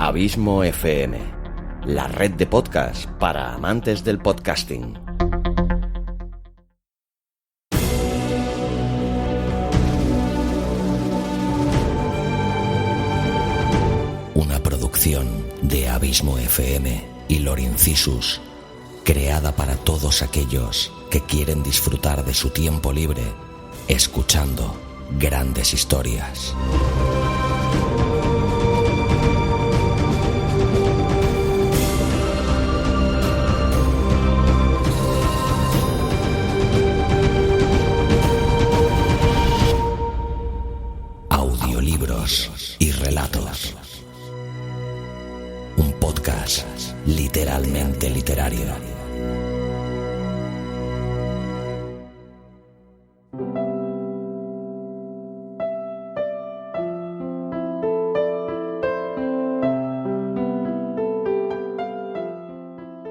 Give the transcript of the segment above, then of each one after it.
Abismo FM, la red de podcast para amantes del podcasting. Una producción de Abismo FM y Lorincisus, creada para todos aquellos que quieren disfrutar de su tiempo libre escuchando grandes historias. Audiolibros y relatos. Un podcast literalmente literario.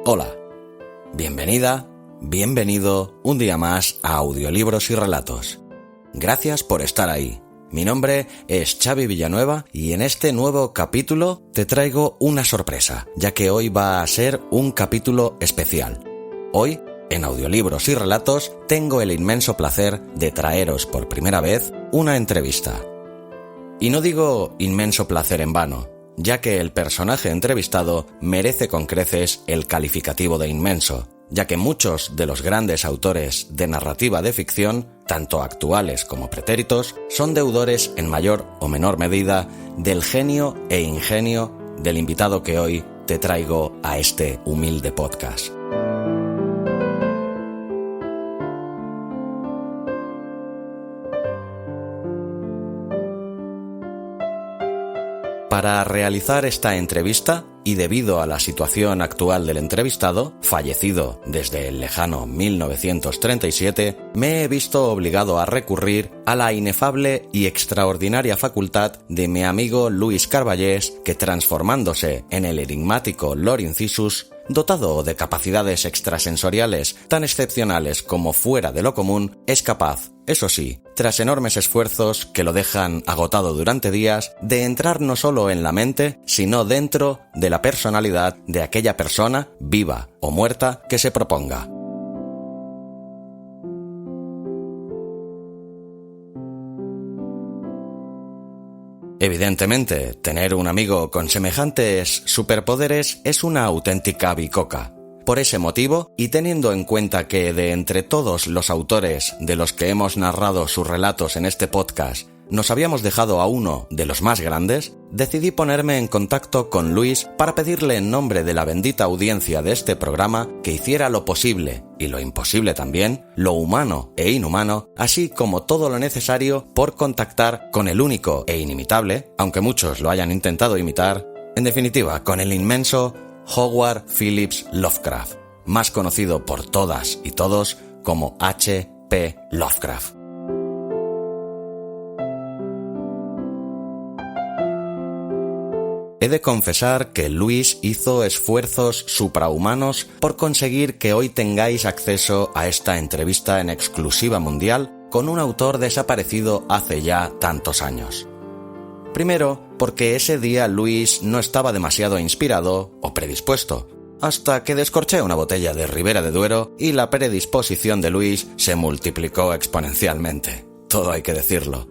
Hola, bienvenida, bienvenido un día más a Audiolibros y Relatos. Gracias por estar ahí. Mi nombre es Xavi Villanueva y en este nuevo capítulo te traigo una sorpresa, ya que hoy va a ser un capítulo especial. Hoy, en Audiolibros y Relatos, tengo el inmenso placer de traeros por primera vez una entrevista. Y no digo inmenso placer en vano, ya que el personaje entrevistado merece con creces el calificativo de inmenso, ya que muchos de los grandes autores de narrativa de ficción, tanto actuales como pretéritos, son deudores en mayor o menor medida del genio e ingenio del invitado que hoy te traigo a este humilde podcast. Para realizar esta entrevista, y debido a la situación actual del entrevistado, fallecido desde el lejano 1937, me he visto obligado a recurrir a la inefable y extraordinaria facultad de mi amigo Luis Carballés, que transformándose en el enigmático Lorincisus, dotado de capacidades extrasensoriales tan excepcionales como fuera de lo común, es capaz, eso sí, tras enormes esfuerzos que lo dejan agotado durante días, de entrar no solo en la mente, sino dentro de la personalidad de aquella persona, viva o muerta, que se proponga. Evidentemente, tener un amigo con semejantes superpoderes es una auténtica bicoca. Por ese motivo, y teniendo en cuenta que de entre todos los autores de los que hemos narrado sus relatos en este podcast, nos habíamos dejado a uno de los más grandes, decidí ponerme en contacto con Luis para pedirle en nombre de la bendita audiencia de este programa que hiciera lo posible, y lo imposible también, lo humano e inhumano, así como todo lo necesario por contactar con el único e inimitable, aunque muchos lo hayan intentado imitar, en definitiva, con el inmenso Howard Phillips Lovecraft, más conocido por todas y todos como H.P. Lovecraft. He de confesar que Luis hizo esfuerzos suprahumanos por conseguir que hoy tengáis acceso a esta entrevista en exclusiva mundial con un autor desaparecido hace ya tantos años. Primero, porque ese día Luis no estaba demasiado inspirado o predispuesto, hasta que descorché una botella de Ribera de Duero y la predisposición de Luis se multiplicó exponencialmente, todo hay que decirlo.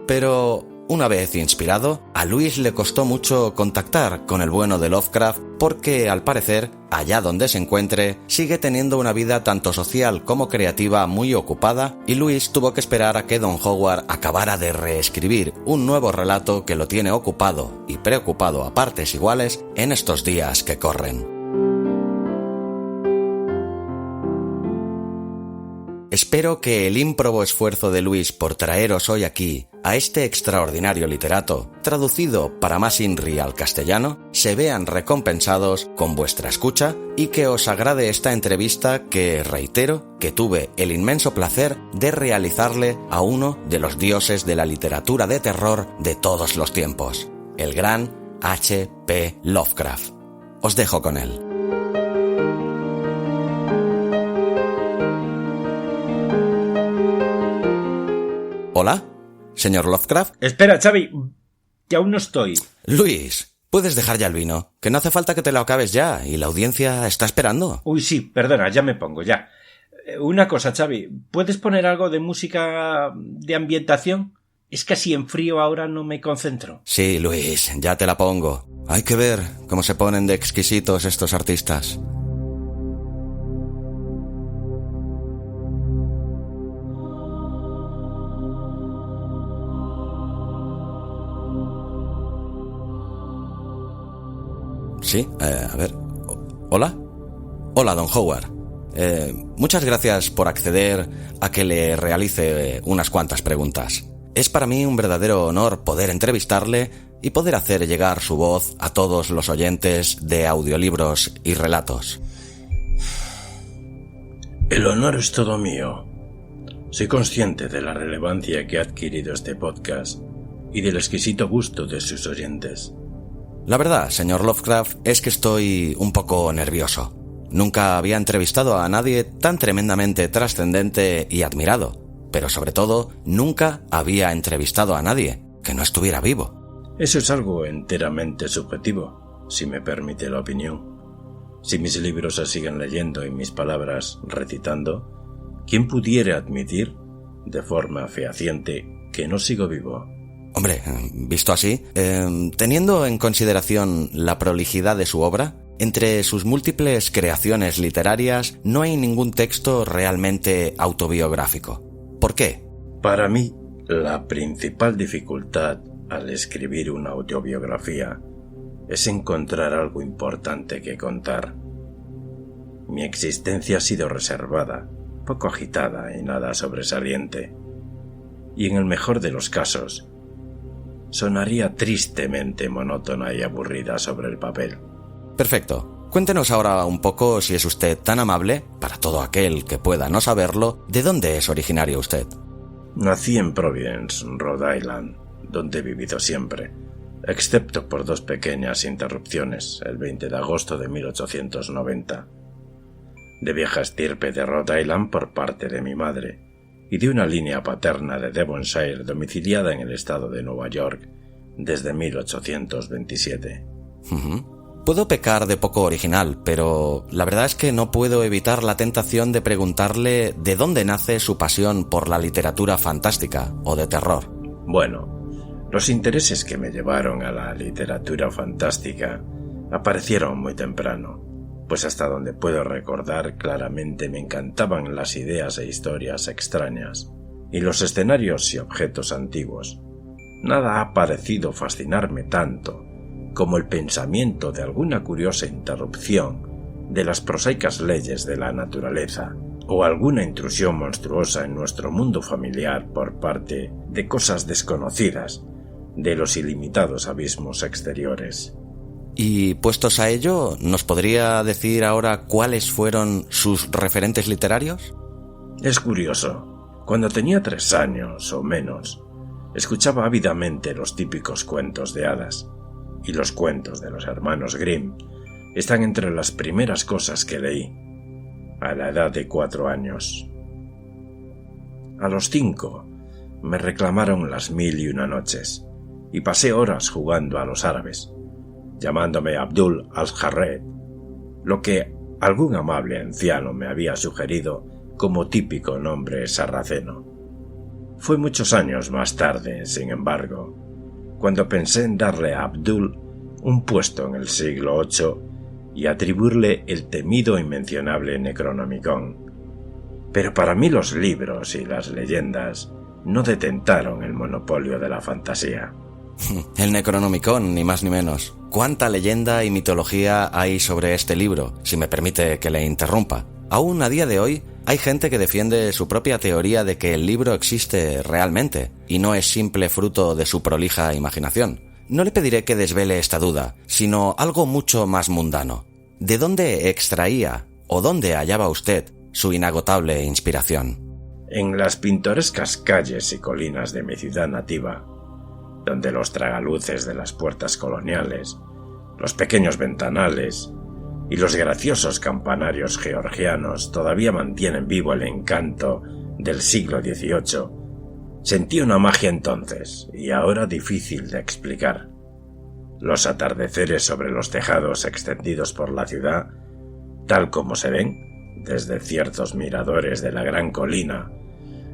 Pero una vez inspirado, a Luis le costó mucho contactar con el bueno de Lovecraft porque, al parecer, allá donde se encuentre, sigue teniendo una vida tanto social como creativa muy ocupada y Luis tuvo que esperar a que Don Howard acabara de reescribir un nuevo relato que lo tiene ocupado y preocupado a partes iguales en estos días que corren. Espero que el ímprobo esfuerzo de Luis por traeros hoy aquí a este extraordinario literato, traducido para más INRI al castellano, se vean recompensados con vuestra escucha y que os agrade esta entrevista que, reitero, que tuve el inmenso placer de realizarle a uno de los dioses de la literatura de terror de todos los tiempos, el gran H.P. Lovecraft. Os dejo con él. ¿Hola? ¿Señor Lovecraft? Espera, Xavi, que aún no estoy. Luis, puedes dejar ya el vino, que no hace falta que te lo acabes ya, y la audiencia está esperando. Uy, sí, perdona, ya me pongo, ya. Una cosa, Xavi, ¿puedes poner algo de música de ambientación? Es que así en frío ahora no me concentro. Sí, Luis, ya te la pongo. Hay que ver cómo se ponen de exquisitos estos artistas. Sí, a ver. ¿Hola? Hola, don Howard. Muchas gracias por acceder a que le realice unas cuantas preguntas. Es para mí un verdadero honor poder entrevistarle y poder hacer llegar su voz a todos los oyentes de audiolibros y relatos. El honor es todo mío. Soy consciente de la relevancia que ha adquirido este podcast y del exquisito gusto de sus oyentes. La verdad, señor Lovecraft, es que estoy un poco nervioso. Nunca había entrevistado a nadie tan tremendamente trascendente y admirado, pero sobre todo, nunca había entrevistado a nadie que no estuviera vivo. Eso es algo enteramente subjetivo, si me permite la opinión. Si mis libros se siguen leyendo y mis palabras recitando, ¿quién pudiera admitir, de forma fehaciente, que no sigo vivo? Hombre, visto así, teniendo en consideración la prolijidad de su obra, entre sus múltiples creaciones literarias no hay ningún texto realmente autobiográfico. ¿Por qué? Para mí, la principal dificultad al escribir una autobiografía es encontrar algo importante que contar. Mi existencia ha sido reservada, poco agitada y nada sobresaliente. Y en el mejor de los casos, sonaría tristemente monótona y aburrida sobre el papel. Perfecto. Cuéntenos ahora un poco, si es usted tan amable, para todo aquel que pueda no saberlo, ¿de dónde es originario usted? Nací en Providence, Rhode Island, donde he vivido siempre, excepto por 2 pequeñas interrupciones, el 20 de agosto de 1890. De vieja estirpe de Rhode Island por parte de mi madre, y de una línea paterna de Devonshire domiciliada en el estado de Nueva York desde 1827. Puedo pecar de poco original, pero la verdad es que no puedo evitar la tentación de preguntarle de dónde nace su pasión por la literatura fantástica o de terror. Bueno, los intereses que me llevaron a la literatura fantástica aparecieron muy temprano, pues hasta donde puedo recordar claramente me encantaban las ideas e historias extrañas y los escenarios y objetos antiguos. Nada ha parecido fascinarme tanto como el pensamiento de alguna curiosa interrupción de las prosaicas leyes de la naturaleza o alguna intrusión monstruosa en nuestro mundo familiar por parte de cosas desconocidas de los ilimitados abismos exteriores. Y puestos a ello, ¿nos podría decir ahora cuáles fueron sus referentes literarios? Es curioso. Cuando tenía 3 años o menos, escuchaba ávidamente los típicos cuentos de hadas, y los cuentos de los hermanos Grimm están entre las primeras cosas que leí, a la edad de 4 años. A los 5 me reclamaron las 1001 noches, y pasé horas jugando a los árabes, llamándome Abdul al-Jarred, lo que algún amable anciano me había sugerido como típico nombre sarraceno. Fue muchos años más tarde, sin embargo, cuando pensé en darle a Abdul un puesto en el siglo VIII y atribuirle el temido e inmencionable Necronomicon. Pero para mí los libros y las leyendas no detentaron el monopolio de la fantasía. El Necronomicon, ni más ni menos. ¿Cuánta leyenda y mitología hay sobre este libro, si me permite que le interrumpa? Aún a día de hoy, hay gente que defiende su propia teoría de que el libro existe realmente y no es simple fruto de su prolija imaginación. No le pediré que desvele esta duda, sino algo mucho más mundano. ¿De dónde extraía o dónde hallaba usted su inagotable inspiración? En las pintorescas calles y colinas de mi ciudad nativa, donde los tragaluces de las puertas coloniales, los pequeños ventanales y los graciosos campanarios georgianos todavía mantienen vivo el encanto del siglo XVIII, sentí una magia entonces y ahora difícil de explicar. Los atardeceres sobre los tejados extendidos por la ciudad, tal como se ven desde ciertos miradores de la gran colina,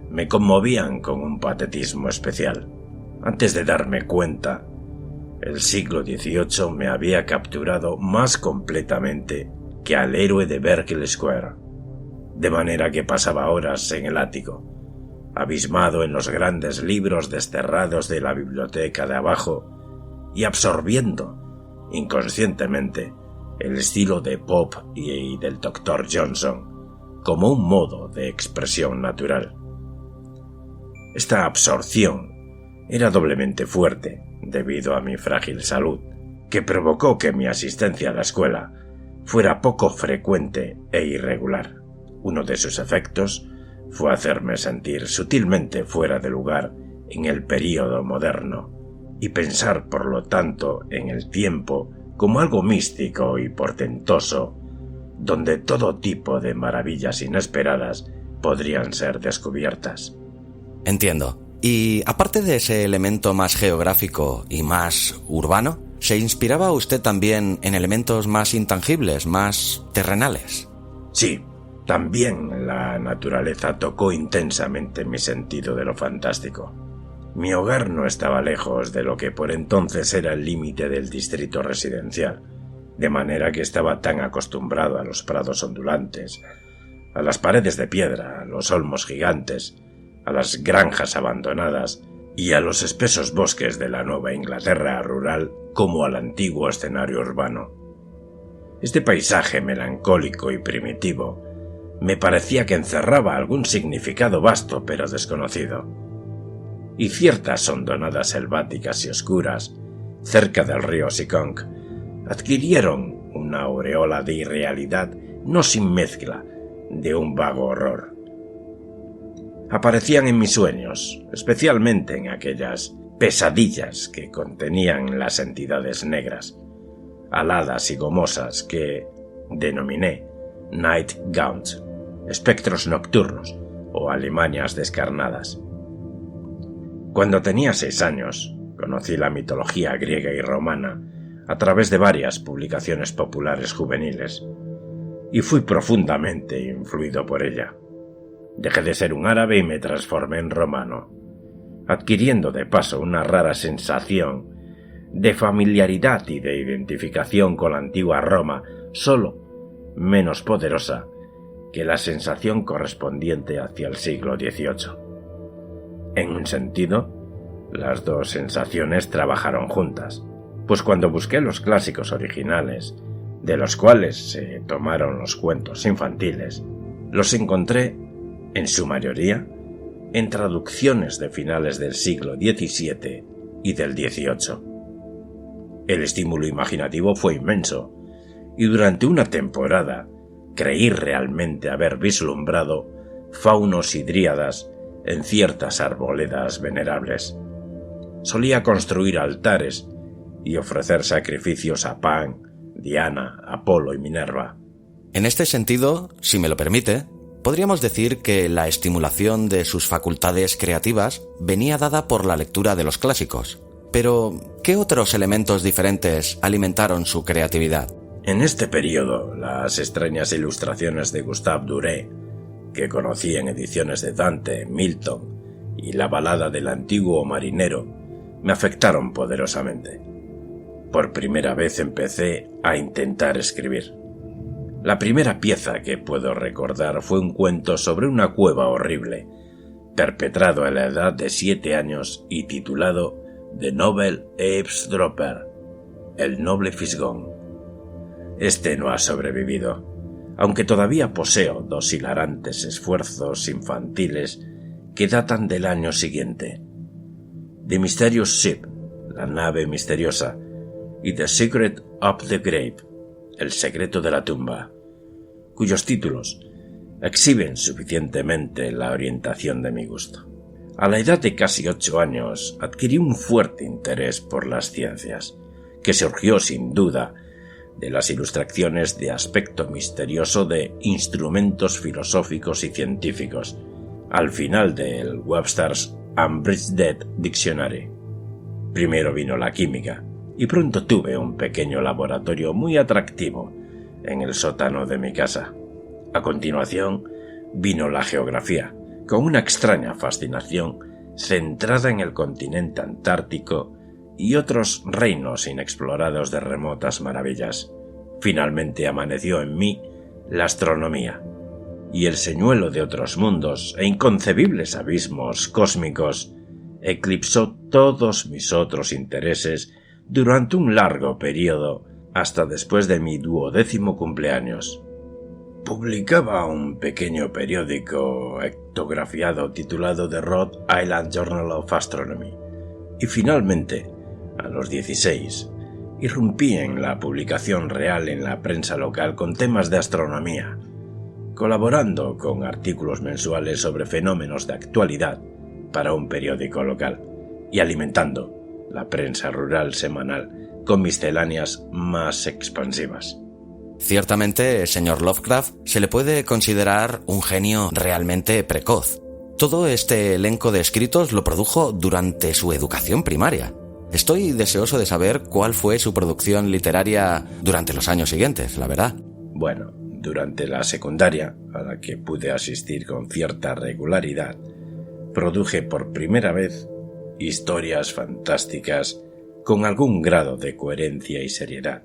me conmovían con un patetismo especial. Antes de darme cuenta, el siglo XVIII me había capturado más completamente que al héroe de Berkeley Square, de manera que pasaba horas en el ático, abismado en los grandes libros desterrados de la biblioteca de abajo y absorbiendo inconscientemente el estilo de Pope y del Dr. Johnson como un modo de expresión natural. Esta absorción era doblemente fuerte debido a mi frágil salud, que provocó que mi asistencia a la escuela fuera poco frecuente e irregular. Uno de sus efectos fue hacerme sentir sutilmente fuera de lugar en el período moderno y pensar, por lo tanto, en el tiempo como algo místico y portentoso, donde todo tipo de maravillas inesperadas podrían ser descubiertas. Entiendo. Y aparte de ese elemento más geográfico y más urbano, ¿se inspiraba usted también en elementos más intangibles, más terrenales? Sí, también la naturaleza tocó intensamente mi sentido de lo fantástico. Mi hogar no estaba lejos de lo que por entonces era el límite del distrito residencial, de manera que estaba tan acostumbrado a los prados ondulantes, a las paredes de piedra, a los olmos gigantes, a las granjas abandonadas y a los espesos bosques de la Nueva Inglaterra rural como al antiguo escenario urbano. Este paisaje melancólico y primitivo me parecía que encerraba algún significado vasto pero desconocido, y ciertas hondonadas selváticas y oscuras cerca del río Seekonk adquirieron una aureola de irrealidad no sin mezcla de un vago horror. Aparecían en mis sueños, especialmente en aquellas pesadillas que contenían las entidades negras, aladas y gomosas que denominé Night Gaunt, espectros nocturnos o alimañas descarnadas. Cuando tenía 6 años, conocí la mitología griega y romana a través de varias publicaciones populares juveniles y fui profundamente influido por ella. Dejé de ser un árabe y me transformé en romano, adquiriendo de paso una rara sensación de familiaridad y de identificación con la antigua Roma, solo menos poderosa que la sensación correspondiente hacia el siglo XVIII. En un sentido, las dos sensaciones trabajaron juntas, pues cuando busqué los clásicos originales, de los cuales se tomaron los cuentos infantiles, los encontré, en su mayoría, en traducciones de finales del siglo XVII y del XVIII. El estímulo imaginativo fue inmenso, y durante una temporada creí realmente haber vislumbrado faunos y dríadas en ciertas arboledas venerables. Solía construir altares y ofrecer sacrificios a Pan, Diana, Apolo y Minerva. En este sentido, si me lo permite, podríamos decir que la estimulación de sus facultades creativas venía dada por la lectura de los clásicos. Pero, ¿qué otros elementos diferentes alimentaron su creatividad? En este periodo, las extrañas ilustraciones de Gustave Duré, que conocí en ediciones de Dante, Milton y la balada del antiguo marinero, me afectaron poderosamente. Por primera vez empecé a intentar escribir. La primera pieza que puedo recordar fue un cuento sobre una cueva horrible, perpetrado a la edad de 7 años y titulado The Noble Eavesdropper, el noble fisgón. Este no ha sobrevivido, aunque todavía poseo 2 hilarantes esfuerzos infantiles que datan del año siguiente. The Mysterious Ship, la nave misteriosa, y The Secret of the Grave, el secreto de la tumba, cuyos títulos exhiben suficientemente la orientación de mi gusto. A la edad de casi 8 años adquirí un fuerte interés por las ciencias, que surgió sin duda de las ilustraciones de aspecto misterioso de instrumentos filosóficos y científicos, al final del Webster's Unabridged Dictionary. Primero vino la química, y pronto tuve un pequeño laboratorio muy atractivo en el sótano de mi casa. A continuación vino la geografía, con una extraña fascinación centrada en el continente antártico y otros reinos inexplorados de remotas maravillas. Finalmente amaneció en mí la astronomía, y el señuelo de otros mundos e inconcebibles abismos cósmicos eclipsó todos mis otros intereses durante un largo periodo hasta después de mi 12º cumpleaños. Publicaba un pequeño periódico hectografiado titulado The Rhode Island Journal of Astronomy y finalmente, a los 16, irrumpí en la publicación real en la prensa local con temas de astronomía, colaborando con artículos mensuales sobre fenómenos de actualidad para un periódico local y alimentando la prensa rural semanal con misceláneas más expansivas. Ciertamente, señor Lovecraft, se le puede considerar un genio realmente precoz. Todo este elenco de escritos lo produjo durante su educación primaria. Estoy deseoso de saber cuál fue su producción literaria durante los años siguientes, la verdad. Bueno, durante la secundaria, a la que pude asistir con cierta regularidad, produje por primera vez historias fantásticas con algún grado de coherencia y seriedad.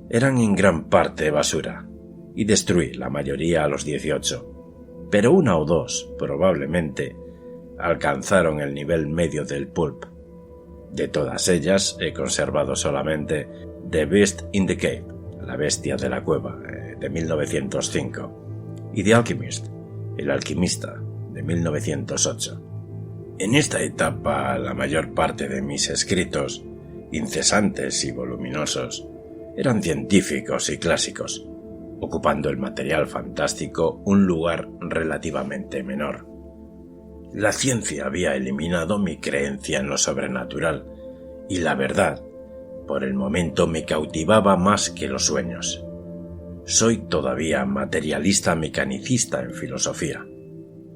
Eran en gran parte basura, y destruí la mayoría a los 18, pero una o dos, probablemente, alcanzaron el nivel medio del pulp. De todas ellas he conservado solamente The Beast in the Cave, La bestia de la cueva, de 1905, y The Alchemist, El alquimista, de 1908. En esta etapa, la mayor parte de mis escritos, incesantes y voluminosos, eran científicos y clásicos, ocupando el material fantástico un lugar relativamente menor. La ciencia había eliminado mi creencia en lo sobrenatural, y la verdad, por el momento, me cautivaba más que los sueños. Soy todavía materialista mecanicista en filosofía.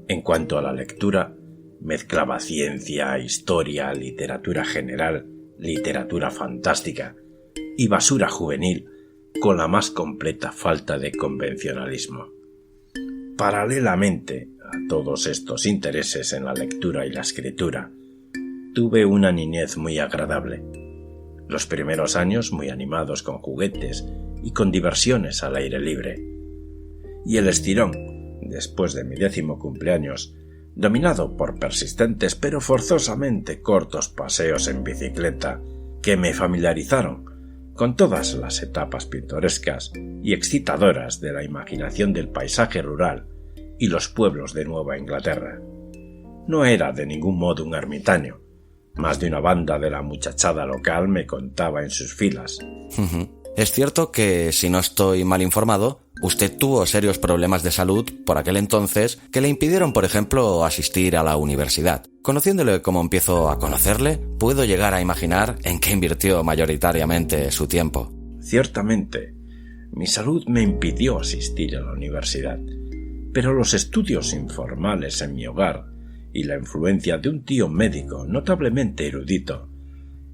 En cuanto a la lectura, mezclaba ciencia, historia, literatura general, literatura fantástica y basura juvenil con la más completa falta de convencionalismo. Paralelamente a todos estos intereses en la lectura y la escritura, tuve una niñez muy agradable. Los primeros años muy animados con juguetes y con diversiones al aire libre. Y el estirón, después de mi 10º cumpleaños, dominado por persistentes pero forzosamente cortos paseos en bicicleta que me familiarizaron con todas las etapas pintorescas y excitadoras de la imaginación del paisaje rural y los pueblos de Nueva Inglaterra. No era de ningún modo un ermitaño. Más de una banda de la muchachada local me contaba en sus filas. Es cierto que, si no estoy mal informado, usted tuvo serios problemas de salud por aquel entonces que le impidieron, por ejemplo, asistir a la universidad. Conociéndole como empiezo a conocerle, puedo llegar a imaginar en qué invirtió mayoritariamente su tiempo. Ciertamente, mi salud me impidió asistir a la universidad, pero los estudios informales en mi hogar y la influencia de un tío médico notablemente erudito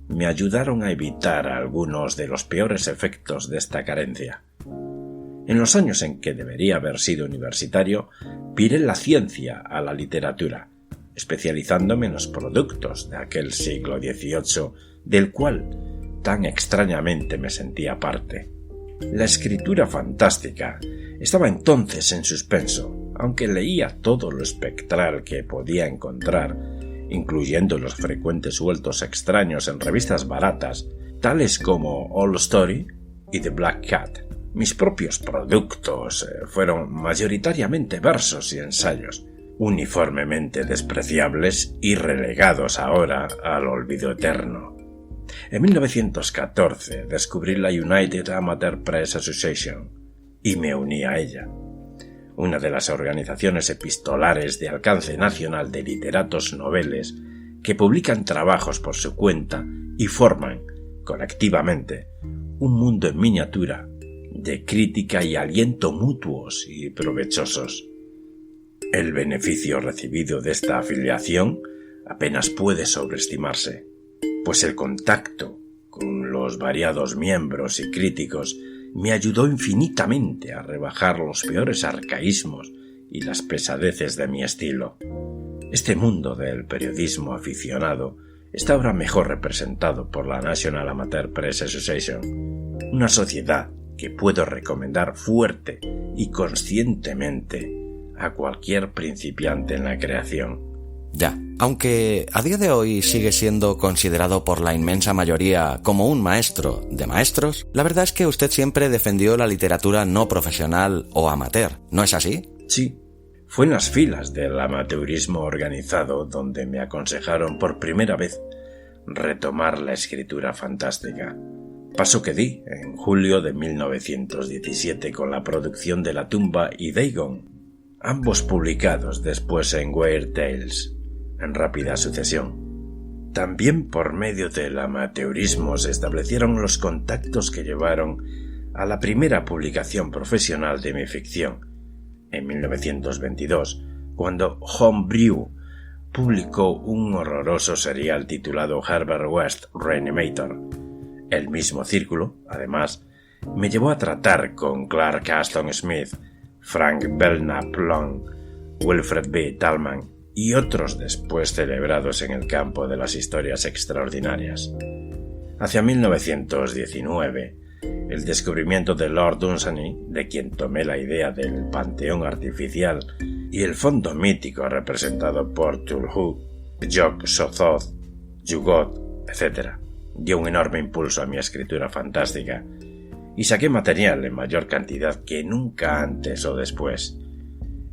me ayudaron a evitar algunos de los peores efectos de esta carencia. En los años en que debería haber sido universitario, viré la ciencia a la literatura, especializándome en los productos de aquel siglo XVIII, del cual tan extrañamente me sentía parte. La escritura fantástica estaba entonces en suspenso, aunque leía todo lo espectral que podía encontrar, incluyendo los frecuentes sueltos extraños en revistas baratas, tales como All Story y The Black Cat. Mis propios productos fueron mayoritariamente versos y ensayos, uniformemente despreciables y relegados ahora al olvido eterno. En 1914 descubrí la United Amateur Press Association y me uní a ella, una de las organizaciones epistolares de alcance nacional de literatos noveles que publican trabajos por su cuenta y forman, colectivamente, un mundo en miniatura de crítica y aliento mutuos y provechosos. El beneficio recibido de esta afiliación apenas puede sobreestimarse, pues el contacto cuyos variados miembros y críticos me ayudó infinitamente a rebajar los peores arcaísmos y las pesadeces de mi estilo. Este mundo del periodismo aficionado está ahora mejor representado por la National Amateur Press Association, una sociedad que puedo recomendar fuerte y conscientemente a cualquier principiante en la creación. Ya, aunque a día de hoy sigue siendo considerado por la inmensa mayoría como un maestro de maestros, la verdad es que usted siempre defendió la literatura no profesional o amateur, ¿no es así? Sí, fue en las filas del amateurismo organizado donde me aconsejaron por primera vez retomar la escritura fantástica. Paso que di en julio de 1917 con la producción de La tumba y Dagon, ambos publicados después en Weird Tales, en rápida sucesión. También por medio del amateurismo se establecieron los contactos que llevaron a la primera publicación profesional de mi ficción, en 1922, cuando Homebrew publicó un horroroso serial titulado Herbert West Reanimator. El mismo círculo, además, me llevó a tratar con Clark Aston Smith, Frank Belknap Long, Wilfred B. Thalmann y otros después celebrados en el campo de las historias extraordinarias. Hacia 1919, el descubrimiento de Lord Dunsany, de quien tomé la idea del panteón artificial y el fondo mítico representado por Tulhu, Jock Sothoth, Jugot, etc., dio un enorme impulso a mi escritura fantástica y saqué material en mayor cantidad que nunca antes o después.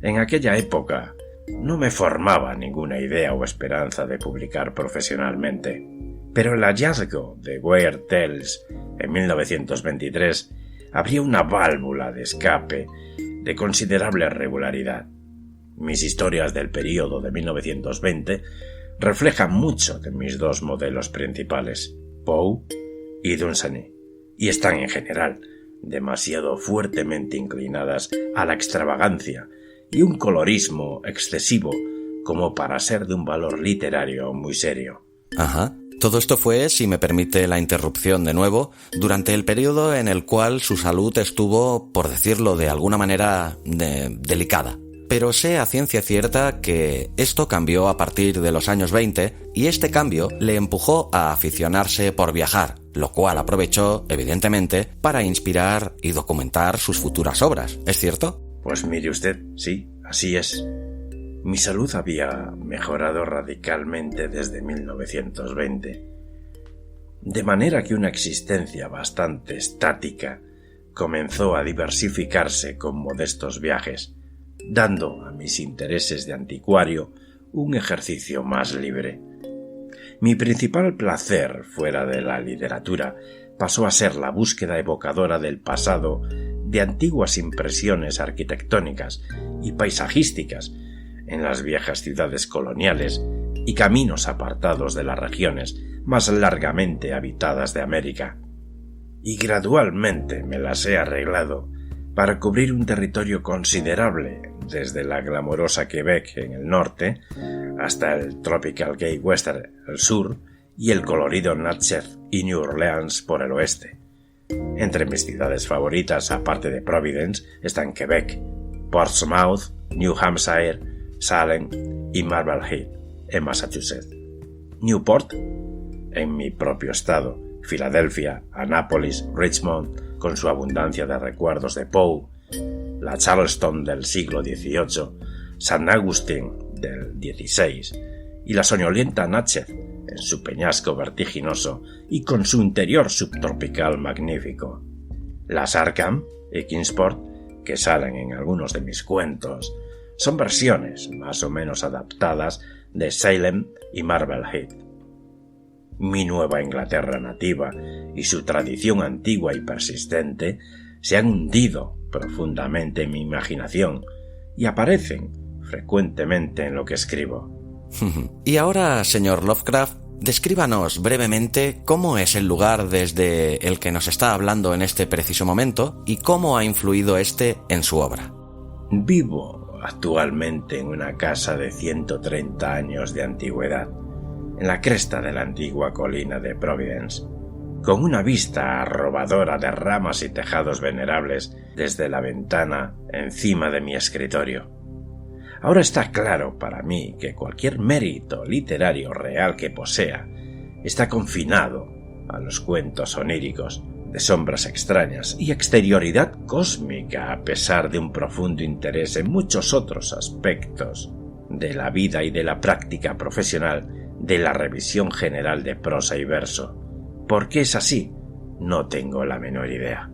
En aquella época no me formaba ninguna idea o esperanza de publicar profesionalmente, pero el hallazgo de Weird Tales en 1923 abrió una válvula de escape de considerable regularidad. Mis historias del período de 1920 reflejan mucho de mis dos modelos principales, Poe y Dunsany, y están en general demasiado fuertemente inclinadas a la extravagancia y un colorismo excesivo como para ser de un valor literario muy serio. Ajá. Todo esto fue, si me permite la interrupción de nuevo, durante el periodo en el cual su salud estuvo, por decirlo de alguna manera, delicada. Pero sé a ciencia cierta que esto cambió a partir de los años 20 y este cambio le empujó a aficionarse por viajar, lo cual aprovechó, evidentemente, para inspirar y documentar sus futuras obras. ¿Es cierto? Pues mire usted, sí, así es. Mi salud había mejorado radicalmente desde 1920, de manera que una existencia bastante estática comenzó a diversificarse con modestos viajes, dando a mis intereses de anticuario un ejercicio más libre. Mi principal placer fuera de la literatura pasó a ser la búsqueda evocadora del pasado de antiguas impresiones arquitectónicas y paisajísticas en las viejas ciudades coloniales y caminos apartados de las regiones más largamente habitadas de América. Y gradualmente me las he arreglado para cubrir un territorio considerable desde la glamorosa Quebec en el norte hasta el Tropical Gay Western al sur y el colorido Natchez y New Orleans por el oeste. Entre mis ciudades favoritas, aparte de Providence, están Quebec, Portsmouth, New Hampshire, Salem y Marblehead, en Massachusetts. Newport, en mi propio estado, Filadelfia, Annapolis, Richmond, con su abundancia de recuerdos de Poe, la Charleston del siglo XVIII, San Agustín del XVI y la soñolienta Natchez, en su peñasco vertiginoso y con su interior subtropical magnífico. Las Arkham y Kingsport, que salen en algunos de mis cuentos, son versiones más o menos adaptadas de Salem y Marblehead. Mi Nueva Inglaterra nativa y su tradición antigua y persistente se han hundido profundamente en mi imaginación y aparecen frecuentemente en lo que escribo. Y ahora, señor Lovecraft, descríbanos brevemente cómo es el lugar desde el que nos está hablando en este preciso momento y cómo ha influido este en su obra. Vivo actualmente en una casa de 130 años de antigüedad, en la cresta de la antigua colina de Providence, con una vista arrobadora de ramas y tejados venerables desde la ventana encima de mi escritorio. Ahora está claro para mí que cualquier mérito literario real que posea está confinado a los cuentos oníricos de sombras extrañas y exterioridad cósmica, a pesar de un profundo interés en muchos otros aspectos de la vida y de la práctica profesional de la revisión general de prosa y verso. ¿Por qué es así? No tengo la menor idea.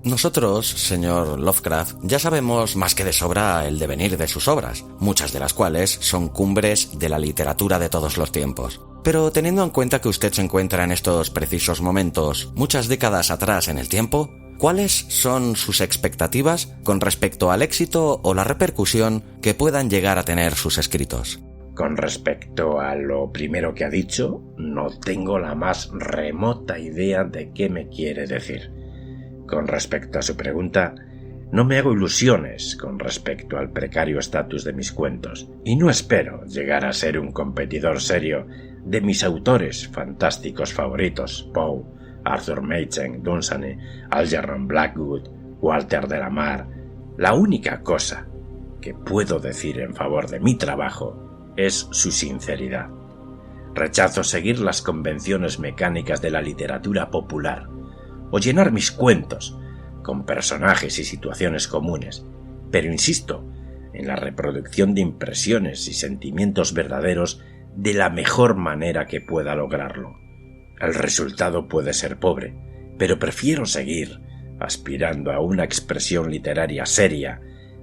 Nosotros, señor Lovecraft, ya sabemos más que de sobra el devenir de sus obras, muchas de las cuales son cumbres de la literatura de todos los tiempos. Pero teniendo en cuenta que usted se encuentra en estos precisos momentos, muchas décadas atrás en el tiempo, ¿cuáles son sus expectativas con respecto al éxito o la repercusión que puedan llegar a tener sus escritos? Con respecto a lo primero que ha dicho, no tengo la más remota idea de qué me quiere decir. Con respecto a su pregunta, no me hago ilusiones con respecto al precario estatus de mis cuentos, y no espero llegar a ser un competidor serio de mis autores fantásticos favoritos, Poe, Arthur Machen, Dunsany, Algernon Blackwood, Walter de la Mare. La única cosa que puedo decir en favor de mi trabajo es su sinceridad. Rechazo seguir las convenciones mecánicas de la literatura popular, o llenar mis cuentos con personajes y situaciones comunes, pero insisto en la reproducción de impresiones y sentimientos verdaderos de la mejor manera que pueda lograrlo. El resultado puede ser pobre, pero prefiero seguir aspirando a una expresión literaria seria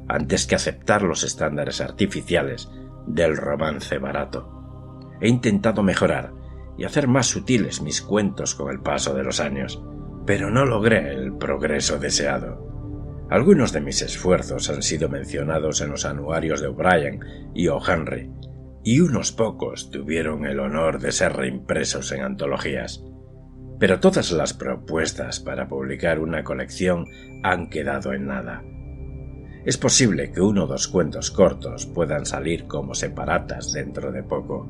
antes que aceptar los estándares artificiales del romance barato. He intentado mejorar y hacer más sutiles mis cuentos con el paso de los años, pero no logré el progreso deseado. Algunos de mis esfuerzos han sido mencionados en los anuarios de O'Brien y O'Henry, y unos pocos tuvieron el honor de ser reimpresos en antologías. Pero todas las propuestas para publicar una colección han quedado en nada. Es posible que 1 o 2 cuentos cortos puedan salir como separatas dentro de poco.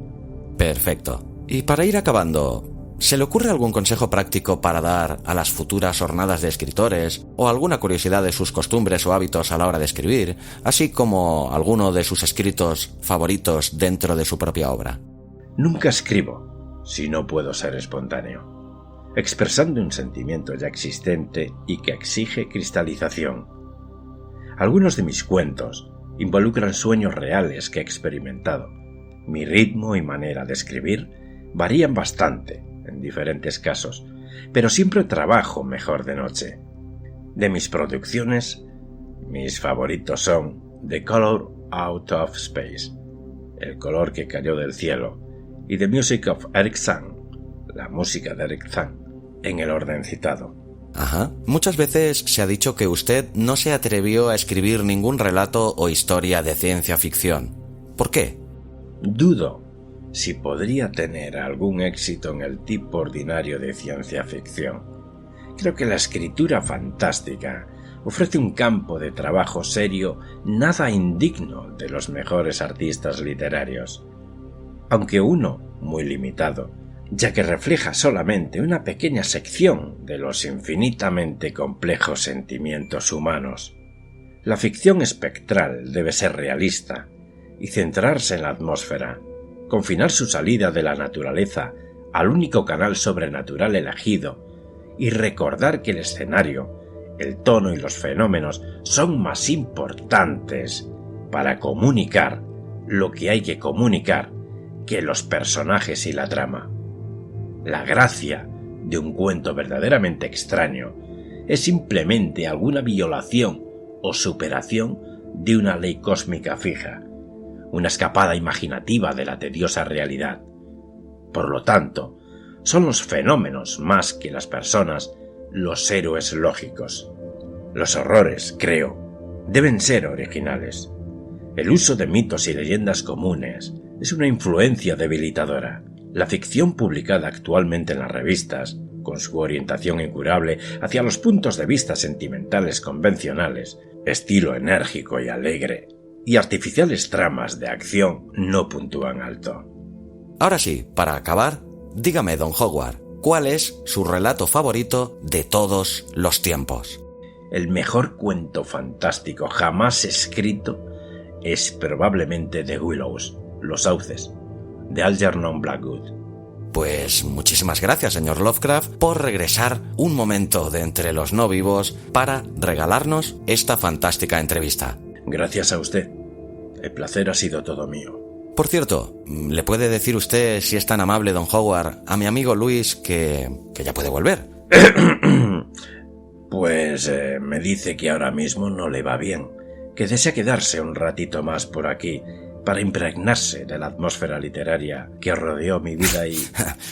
Perfecto. Y para ir acabando, ¿se le ocurre algún consejo práctico para dar a las futuras jornadas de escritores, o alguna curiosidad de sus costumbres o hábitos a la hora de escribir, así como alguno de sus escritos favoritos dentro de su propia obra? Nunca escribo si no puedo ser espontáneo, expresando un sentimiento ya existente y que exige cristalización. Algunos de mis cuentos involucran sueños reales que he experimentado. Mi ritmo y manera de escribir varían bastante en diferentes casos, pero siempre trabajo mejor de noche. De mis producciones, mis favoritos son The Color Out of Space, El color que cayó del cielo, y The Music of Eric Zahn, la música de Eric Zahn, en el orden citado. Ajá. Muchas veces se ha dicho que usted no se atrevió a escribir ningún relato o historia de ciencia ficción. ¿Por qué? Dudo si podría tener algún éxito en el tipo ordinario de ciencia ficción. Creo que la escritura fantástica ofrece un campo de trabajo serio nada indigno de los mejores artistas literarios, aunque uno muy limitado, ya que refleja solamente una pequeña sección de los infinitamente complejos sentimientos humanos. La ficción espectral debe ser realista y centrarse en la atmósfera, confinar su salida de la naturaleza al único canal sobrenatural elegido y recordar que el escenario, el tono y los fenómenos son más importantes para comunicar lo que hay que comunicar que los personajes y la trama. La gracia de un cuento verdaderamente extraño es simplemente alguna violación o superación de una ley cósmica fija, una escapada imaginativa de la tediosa realidad. Por lo tanto, son los fenómenos más que las personas los héroes lógicos. Los horrores, creo, deben ser originales. El uso de mitos y leyendas comunes es una influencia debilitadora. La ficción publicada actualmente en las revistas, con su orientación incurable hacia los puntos de vista sentimentales convencionales, estilo enérgico y alegre, y artificiales tramas de acción no puntúan alto. Ahora sí, para acabar, dígame, don Howard, ¿cuál es su relato favorito de todos los tiempos? El mejor cuento fantástico jamás escrito es probablemente The Willows, Los Sauces, de Algernon Blackwood. Pues muchísimas gracias, señor Lovecraft, por regresar un momento de entre los no vivos para regalarnos esta fantástica entrevista. Gracias a usted. El placer ha sido todo mío. Por cierto, ¿le puede decir usted, si es tan amable, don Howard, a mi amigo Luis que ya puede volver? Pues me dice que ahora mismo no le va bien, que desea quedarse un ratito más por aquí para impregnarse de la atmósfera literaria que rodeó mi vida y...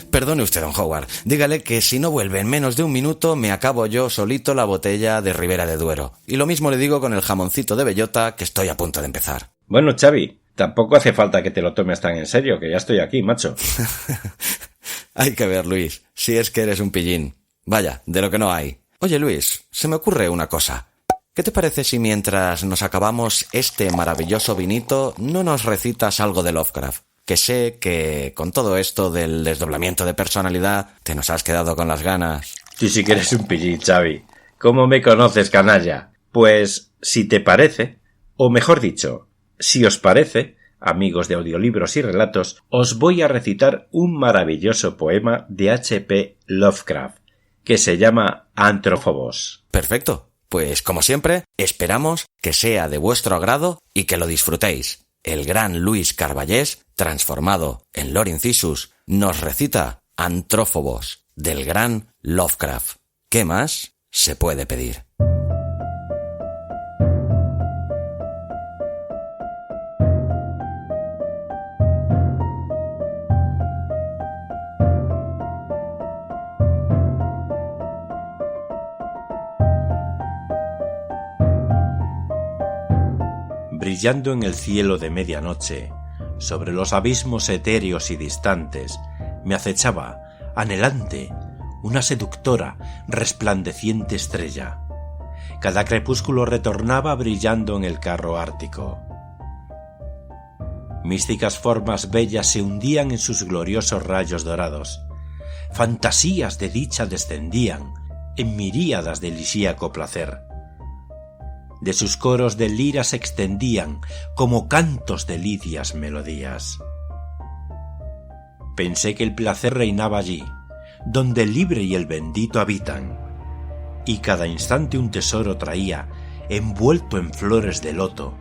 Perdone usted, don Howard. Dígale que si no vuelve en menos de un minuto me acabo yo solito la botella de Ribera de Duero. Y lo mismo le digo con el jamoncito de bellota que estoy a punto de empezar. Bueno, Xavi, tampoco hace falta que te lo tomes tan en serio, que ya estoy aquí, macho. Hay que ver, Luis, si es que eres un pillín. Vaya, de lo que no hay. Oye, Luis, se me ocurre una cosa. ¿Qué te parece si mientras nos acabamos este maravilloso vinito no nos recitas algo de Lovecraft? Que sé que con todo esto del desdoblamiento de personalidad te nos has quedado con las ganas. Tú sí que eres un pillín, Xavi. ¿Cómo me conoces, canalla? Pues, si te parece, o mejor dicho, si os parece, amigos de audiolibros y relatos, os voy a recitar un maravilloso poema de H.P. Lovecraft, que se llama Antrófobos. Perfecto. Pues, como siempre, esperamos que sea de vuestro agrado y que lo disfrutéis. El gran Luis Carballés, transformado en Lord Incisus, nos recita Antrófobos, del gran Lovecraft. ¿Qué más se puede pedir? Brillando en el cielo de medianoche, sobre los abismos etéreos y distantes, me acechaba, anhelante, una seductora, resplandeciente estrella. Cada crepúsculo retornaba brillando en el carro ártico. Místicas formas bellas se hundían en sus gloriosos rayos dorados. Fantasías de dicha descendían en miríadas de lisíaco placer. De sus coros de lira se extendían como cantos de lidias melodías. Pensé que el placer reinaba allí, donde el libre y el bendito habitan, y cada instante un tesoro traía, envuelto en flores de loto,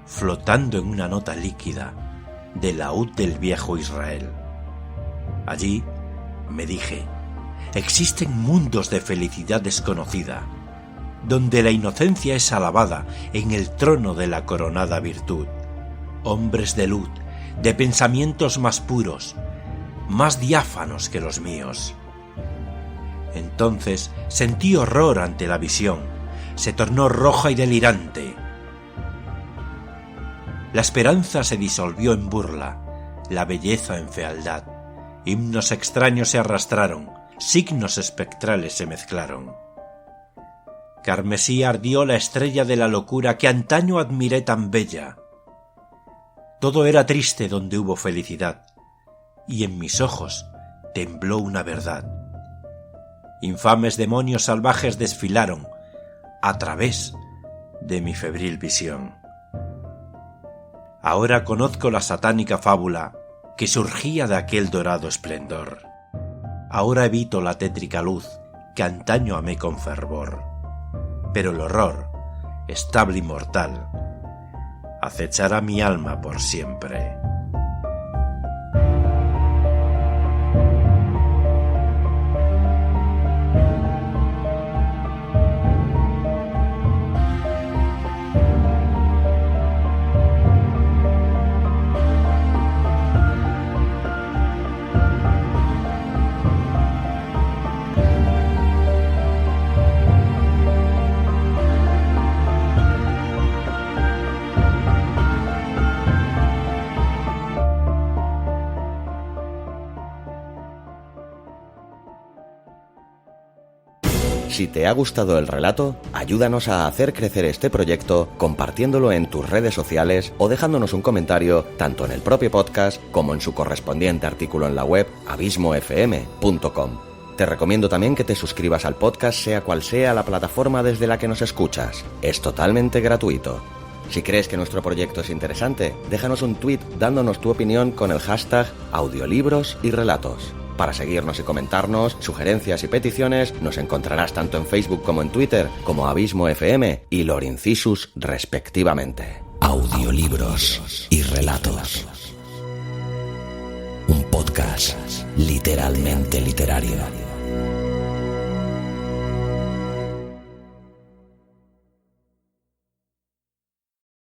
flotando en una nota líquida del laúd del viejo Israel. Allí, me dije, existen mundos de felicidad desconocida, donde la inocencia es alabada en el trono de la coronada virtud. Hombres de luz, de pensamientos más puros, más diáfanos que los míos. Entonces sentí horror ante la visión, se tornó roja y delirante. La esperanza se disolvió en burla, la belleza en fealdad. Himnos extraños se arrastraron, signos espectrales se mezclaron. Carmesí ardió la estrella de la locura que antaño admiré tan bella. Todo era triste donde hubo felicidad, y en mis ojos tembló una verdad. Infames demonios salvajes desfilaron a través de mi febril visión. Ahora conozco la satánica fábula que surgía de aquel dorado esplendor. Ahora evito la tétrica luz que antaño amé con fervor. Pero el horror, estable y mortal, acechará mi alma por siempre. Si te ha gustado el relato, ayúdanos a hacer crecer este proyecto compartiéndolo en tus redes sociales o dejándonos un comentario tanto en el propio podcast como en su correspondiente artículo en la web abismofm.com. Te recomiendo también que te suscribas al podcast sea cual sea la plataforma desde la que nos escuchas. Es totalmente gratuito. Si crees que nuestro proyecto es interesante, déjanos un tweet dándonos tu opinión con el hashtag audiolibros y relatos. Para seguirnos y comentarnos, sugerencias y peticiones, nos encontrarás tanto en Facebook como en Twitter, como Abismo FM y Lorincisus respectivamente. Audiolibros y relatos. Un podcast literalmente literario.